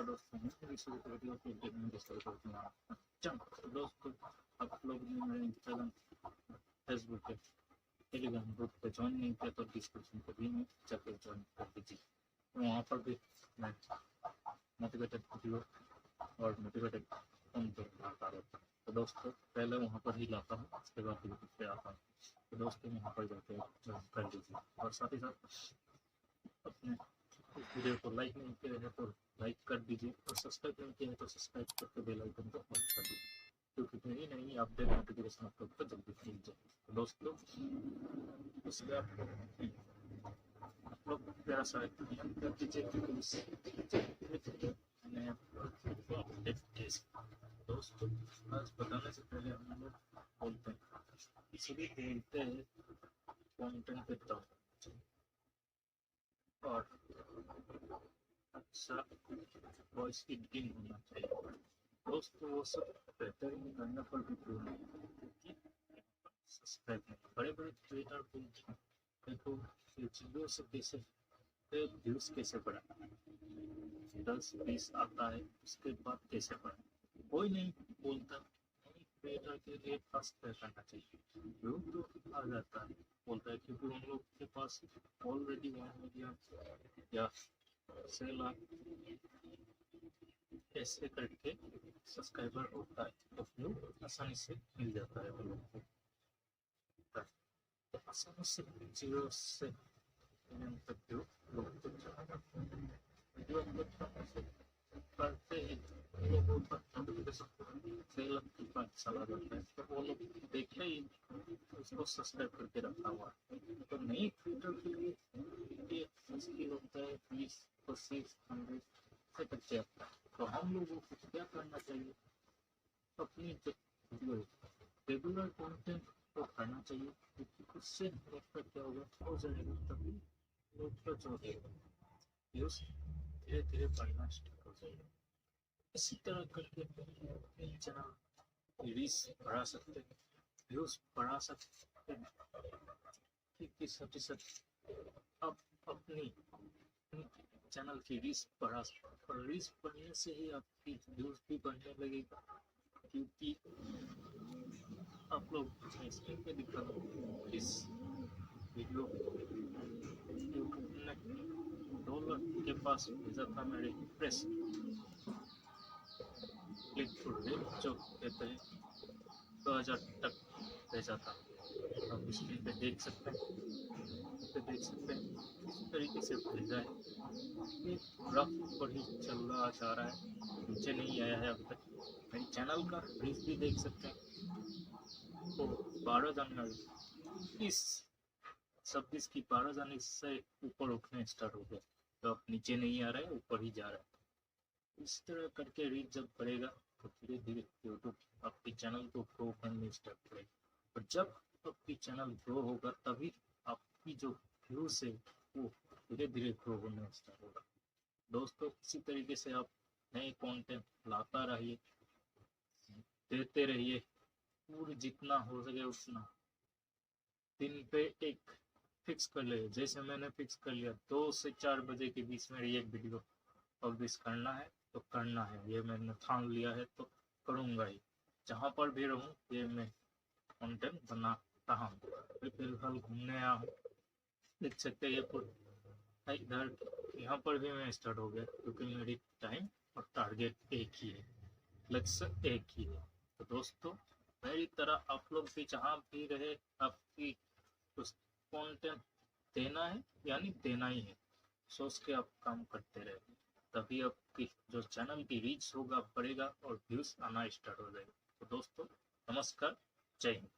नमस्कार दोस्तों, मैं इस वीडियो को देखने के साथ दोस्तों आप लोग ने मेरे इंस्टाग्राम, फेसबुक पे, टेलीग्राम ग्रुप पे ज्वाइन नहीं किया तो डिस्क्रिप्शन पे भी में जाकर ज्वाइन कर दीजिए। वहाँ पर भी मैं मोटिवेटेड वीडियो और मोटिवेटेड कंटेंट लाता रहता हूँ। तो दोस्तों पहले वहाँ पर ही लाता हूँ, उसके बाद यूट्यूब पे आता हूँ। तो दोस्तों वहाँ पर जाकर ज्वाइन कर दीजिए और साथ ही साथ अपने इस वीडियो को लाइक नहीं किया है तो लाइक कर दीजिए और सब्सक्राइब नहीं किया है तो सब्सक्राइब करके बेल आइकन को ऑन कर दीजिए, क्योंकि नई नई अपडेट नोटिफिकेशन आप लोग को जल्दी मिल जाए। तो दोस्तों उसके आप लोग प्यारा सा कर दीजिए, क्योंकि उससे मैंने अपडेट दे सकता। दोस्तों आज बताने से पहले हम लोग बोलते हैं, इसलिए बोलते हैं कंटेंट पे दाम और अच्छा वॉइस एडिटिंग होना चाहिए। दोस्तों वो सब बेहतरीन करने पर भी क्यों नहीं, क्योंकि सब्सक्राइब नहीं। बड़े बड़े क्रिएटर बोलते हैं देखो ये चीज़ों से कैसे व्यूज कैसे बढ़ा, 10-20 आता है उसके बाद कैसे बढ़ा, कोई नहीं बोलता। क्रिएटर के लिए फास्ट करना चाहिए, व्यू तो आ जाता है बोलता है, क्योंकि उन लोग के पास ऑलरेडी 1 मिलियन या 6 लाख ऐसे करके सब्सक्राइबर होता है, तो व्यू आसानी से मिल जाता है लोगों को। तो आसानी से 0 से तक व्यू लोगों को वीडियो अपलोड करने से करते ही लोगों पर नोटिफिकेशन 6 लाख के बाद चला जाता है, तो वो लोग देखे ही उसको सब्सक्राइब करके रखा हुआ है। तो नए क्रिएटर के लिए ये मुश्किल होता है 20-25-100 से बच्चे आता है। तो हम लोगों को क्या करना चाहिए, अपनी जो वीडियो रेगुलर कंटेंट को करना चाहिए, क्योंकि उससे आपका क्या होगा हो जाएगा, तभी लोग का जो है व्यूज धीरे धीरे बढ़ना स्टार्ट हो जाएगा। इसी तरह करके अपने चैनल रीच बढ़ा सकते हैं, व्यूज बढ़ा सकते हैं, क्योंकि साथ ही साथ आप अपनी चैनल की रीच बढ़ा सकते हैं और रीच बढ़ने से ही आपकी व्यूज भी बढ़ने लगेगा, क्योंकि आप लोग स्क्रीन पे दिखा दो इस वीडियो यूट्यूब ने $2 के पास भेजा था मेरे प्रेस क्लिक टू रेट, जो कहते हैं 2000 तक भेजा था। आप स्क्रीन पे देख सकते हैं, इस तरीके से भेजा है। ये रफ पर ही चल रहा जा रहा है, नीचे नहीं आया है अभी तक। मेरे चैनल का रीच भी देख सकते हैं, तो 12 जनवरी इस 26 की 12 जनवरी से ऊपर उठने स्टार्ट हो गया, तो अब नीचे नहीं आ रहा है, ऊपर ही जा रहा है। इस तरह करके रीच जब बढ़ेगा तो धीरे धीरे यूट्यूब आपके चैनल को ग्रो करने स्टार्ट करेगा, और जब आपकी चैनल ग्रो होगा तभी आपकी जो व्यूज है वो धीरे धीरे ग्रो होने स्टार्ट होगा। दोस्तों इसी तरीके से आप नए कंटेंट लाता रहिए, देते रहिए, पूरी जितना हो सके उतना। दिन पे एक फिक्स कर ले, जैसे मैंने फिक्स कर लिया 2 से 4 बजे के बीच में ये वीडियो पब्लिश करना है तो करना है, ये मैंने ठान लिया है तो करूँगा ही, जहाँ पर भी रहूँ ये मैं कंटेंट बनाता हूँ। फिलहाल घूमने आया हूँ, देख सकते हैं ये इधर यहाँ पर भी मैं स्टार्ट हो गया, क्योंकि मेरी टाइम और टारगेट एक ही है, लक्ष्य एक ही है। तो दोस्तों मेरी तरह आप लोग भी जहाँ भी रहे आपकी कुछ कंटेंट देना है, यानी देना ही है, सोच के आप काम करते रहे, तभी आपकी जो चैनल की रीच होगा बढ़ेगा और व्यूज आना स्टार्ट हो जाएगा। तो दोस्तों नमस्कार, जय हिंद।